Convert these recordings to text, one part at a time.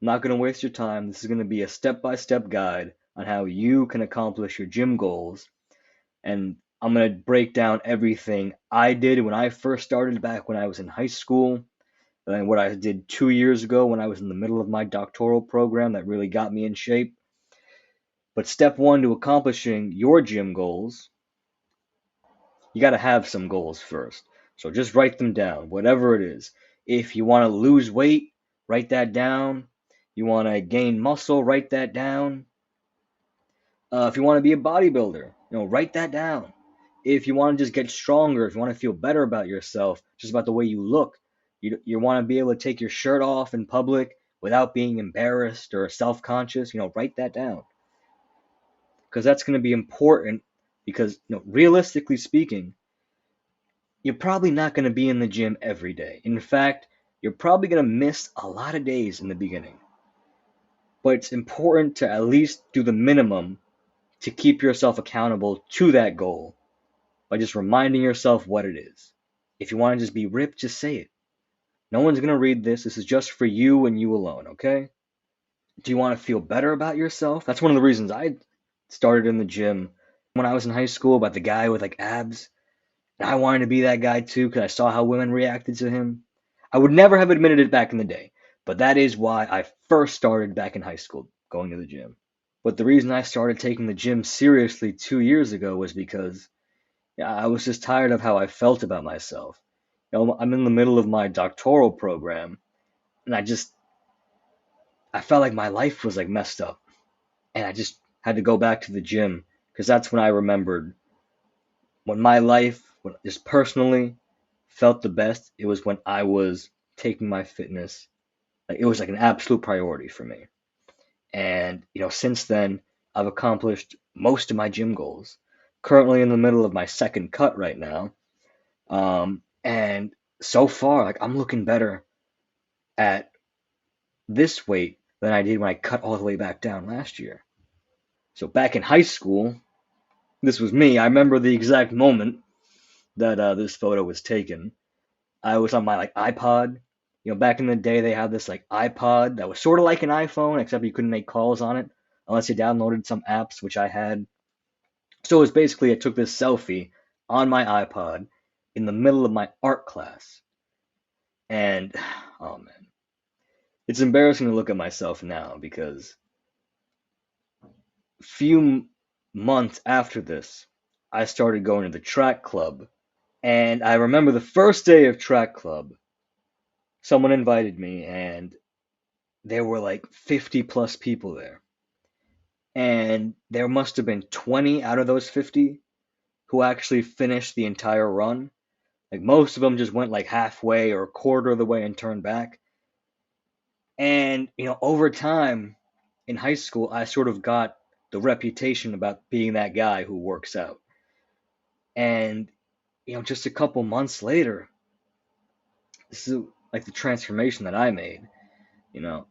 I'm not going to waste your time. This is going to be a step-by-step guide on how you can accomplish your gym goals. And I'm going to break down everything I did when I first started back when I was in high school, and what I did 2 years ago when I was in the middle of my doctoral program that really got me in shape. But step one to accomplishing your gym goals, you got to have some goals first. So just write them down, whatever it is. If you want to lose weight, write that down. You want to gain muscle, write that down. If you want to be a bodybuilder, write that down. If you want to just get stronger, if you want to feel better about yourself, just about the way you look, you want to be able to take your shirt off in public without being embarrassed or self-conscious, write that down. Because that's going to be important because, realistically speaking, you're probably not going to be in the gym every day. In fact, you're probably going to miss a lot of days in the beginning. But it's important to at least do the minimum to keep yourself accountable to that goal by just reminding yourself what it is. If you want to just be ripped, just say it. No one's going to read this. This is just for you and you alone, okay? Do you want to feel better about yourself? That's one of the reasons I started in the gym when I was in high school, about the guy with like abs. And I wanted to be that guy too because I saw how women reacted to him. I would never have admitted it back in the day, but that is why I first started back in high school going to the gym. But the reason I started taking the gym seriously 2 years ago was because, yeah, I was just tired of how I felt about myself. I'm in the middle of my doctoral program, and I felt like my life was like messed up, and I just had to go back to the gym because that's when I remembered when my life, when just personally felt the best. It was when I was taking my fitness, like it was like an absolute priority for me. And since then, I've accomplished most of my gym goals. Currently in the middle of my second cut right now. And so far, like I'm looking better at this weight than I did when I cut all the way back down last year. So back in high school, this was me. I remember the exact moment that this photo was taken. I was on my like iPod. Back in the day, they had this like iPod that was sort of like an iPhone, except you couldn't make calls on it unless you downloaded some apps, which I had. So it was basically I took this selfie on my iPod in the middle of my art class, and oh man, it's embarrassing to look at myself now because few months after this, I started going to the track club, and I remember the first day of track club, someone invited me, and there were like 50 plus people there. And there must have been 20 out of those 50 who actually finished the entire run. Like most of them just went like halfway or a quarter of the way and turned back. And, over time in high school, I sort of got the reputation about being that guy who works out. And, just a couple months later, this is like the transformation that I made, you know.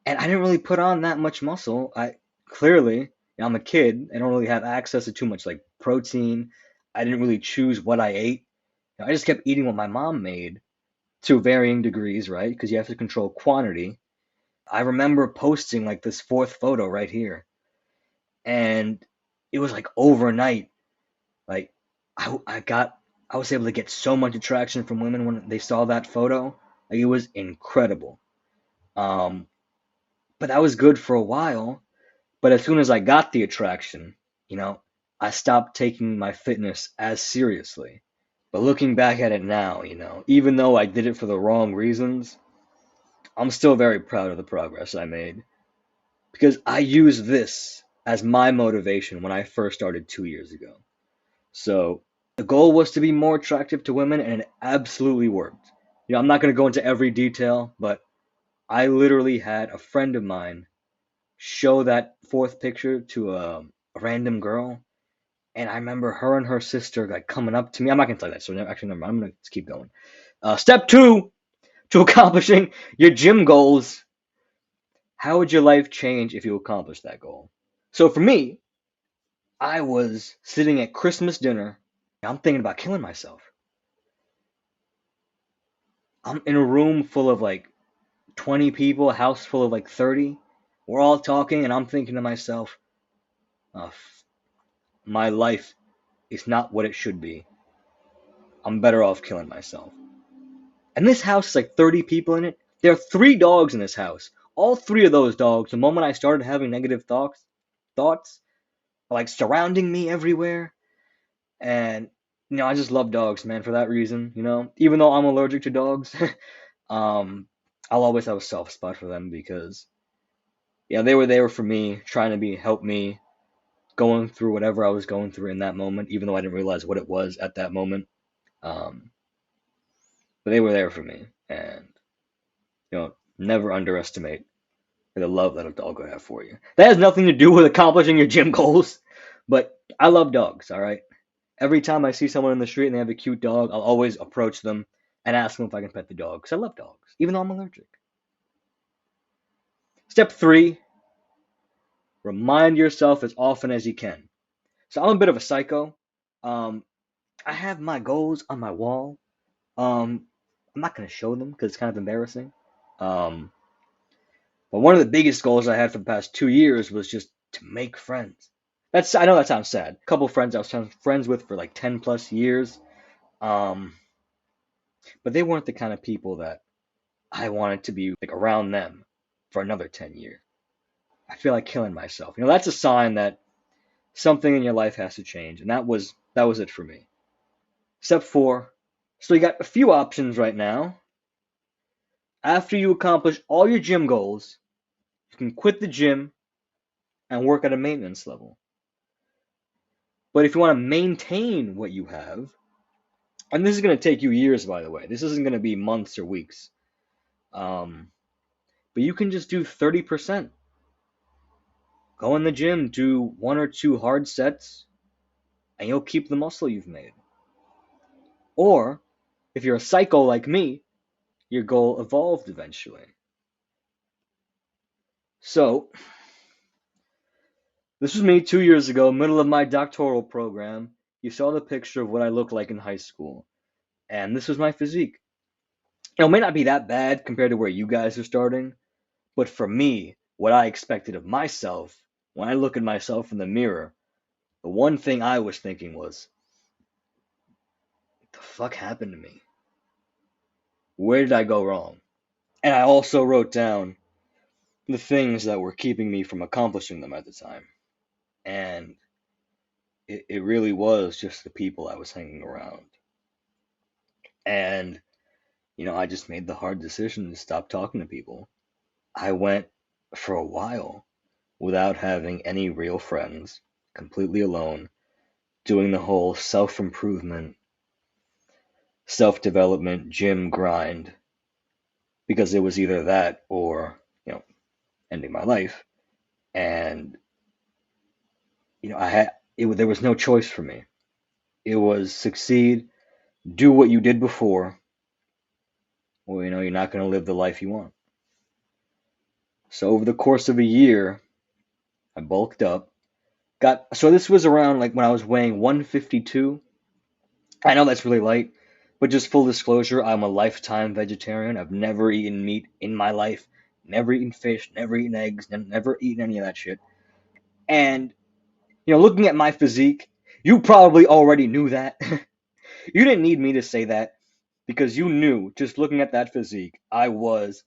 And I didn't really put on that much muscle. I clearly, I'm a kid. I don't really have access to too much like protein. I didn't really choose what I ate. I just kept eating what my mom made to varying degrees, right? Because you have to control quantity. I remember posting like this fourth photo right here, and it was like overnight. Like I was able to get so much attraction from women when they saw that photo. Like it was incredible. Um, but that was good for a while. But as soon as I got the attraction, you know, I stopped taking my fitness as seriously. But looking back at it now, even though I did it for the wrong reasons, I'm still very proud of the progress I made because I used this as my motivation when I first started 2 years ago. So the goal was to be more attractive to women, and it absolutely worked. I'm not going to go into every detail, but I literally had a friend of mine show that fourth picture to a random girl, and I remember her and her sister like coming up to me. I'm not gonna tell you that, so actually, never mind. I'm gonna just keep going. Step two to accomplishing your gym goals. How would your life change if you accomplished that goal? So for me, I was sitting at Christmas dinner. I'm thinking about killing myself. I'm in a room full of like 20 people, a house full of like 30. We're all talking, and I'm thinking to myself, oh, my life is not what it should be. I'm better off killing myself. And this house is like 30 people in it. There are 3 dogs in this house. All 3 of those dogs, the moment I started having negative thoughts are like surrounding me everywhere. And I just love dogs, man, for that reason. Even though I'm allergic to dogs, um, I'll always have a soft spot for them because they were there for me, trying to help me going through whatever I was going through in that moment, even though I didn't realize what it was at that moment. Um, but they were there for me, and never underestimate the love that a dog will have for you. That has nothing to do with accomplishing your gym goals, but I love dogs. All right. Every time I see someone in the street and they have a cute dog, I'll always approach them and ask them if I can pet the dog because I love dogs, even though I'm allergic. Step 3, remind yourself as often as you can. So I'm a bit of a psycho. Um, I have my goals on my wall. I'm not going to show them because it's kind of embarrassing. Um, but one of the biggest goals I had for the past 2 years was just to make friends. I know that sounds sad. A couple friends I was friends with for like 10 plus years. Um, but they weren't the kind of people that I wanted to be like around them for another 10 years. I feel like killing myself. That's a sign that something in your life has to change, and that was it for me. Step 4. So you got a few options right now. After you accomplish all your gym goals, you can quit the gym and work at a maintenance level. But if you want to maintain what you have, and this is going to take you years, by the way, this isn't going to be months or weeks. Um, but you can just do 30%. Go in the gym, do 1 or 2 hard sets, and you'll keep the muscle you've made. Or, if you're a psycho like me, your goal evolved eventually. So, this was me 2 years ago, middle of my doctoral program. You saw the picture of what I looked like in high school. And this was my physique. It may not be that bad compared to where you guys are starting, but for me, what I expected of myself, when I look at myself in the mirror, the one thing I was thinking was, what the fuck happened to me? Where did I go wrong? And I also wrote down the things that were keeping me from accomplishing them at the time. And it really was just the people I was hanging around. And, I just made the hard decision to stop talking to people. I went for a while without having any real friends, completely alone, doing the whole self improvement, self development, gym grind, because it was either that or, ending my life. And, there was no choice for me. It was succeed, do what you did before, or, you're not going to live the life you want. So over the course of a year, I bulked up. So this was around like when I was weighing 152. I know that's really light, but just full disclosure, I'm a lifetime vegetarian. I've never eaten meat in my life, never eaten fish, never eaten eggs, never eaten any of that shit. And, looking at my physique, you probably already knew that. You didn't need me to say that because you knew, just looking at that physique, I was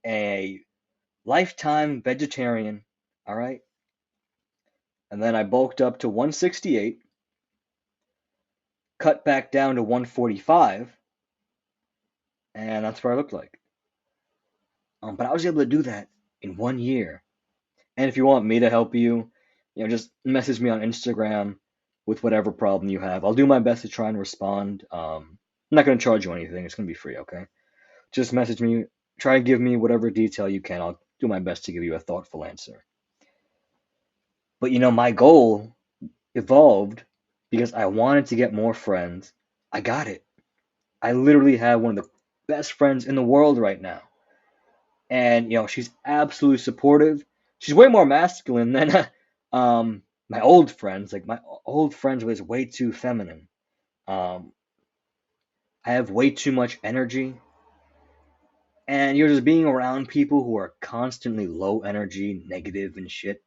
a lifetime vegetarian. All right. And then I bulked up to 168, cut back down to 145, and that's what I looked like. But I was able to do that in 1 year. And if you want me to help you, just message me on Instagram with whatever problem you have. I'll do my best to try and respond. I'm not going to charge you anything. It's going to be free, okay? Just message me. Try and give me whatever detail you can. I'll do my best to give you a thoughtful answer. But my goal evolved because I wanted to get more friends. I got it. I literally have one of the best friends in the world right now. And, she's absolutely supportive. She's way more masculine than my old friends. Like, my old friends was way too feminine. I have way too much energy. and you're just being around people who are constantly low energy, negative and shit.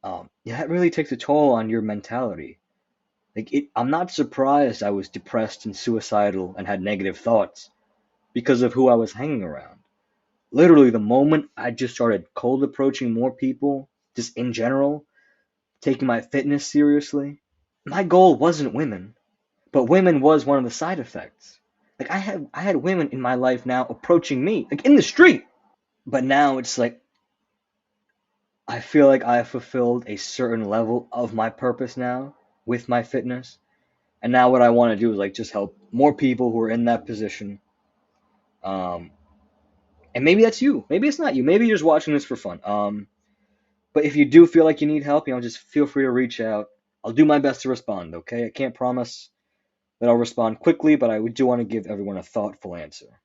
Yeah, that really takes a toll on your mentality. I'm not surprised I was depressed and suicidal and had negative thoughts because of who I was hanging around. Literally, the moment I just started cold approaching more people, just in general, taking my fitness seriously, my goal wasn't women, but women was one of the side effects. Like I had women in my life now approaching me, like in the street. But now it's like I feel like I have fulfilled a certain level of my purpose now with my fitness. And now what I want to do is like just help more people who are in that position. Um, and maybe that's you. Maybe it's not you. Maybe you're just watching this for fun. But if you do feel like you need help, just feel free to reach out. I'll do my best to respond, okay? I can't promise that I'll respond quickly, but I do want to give everyone a thoughtful answer.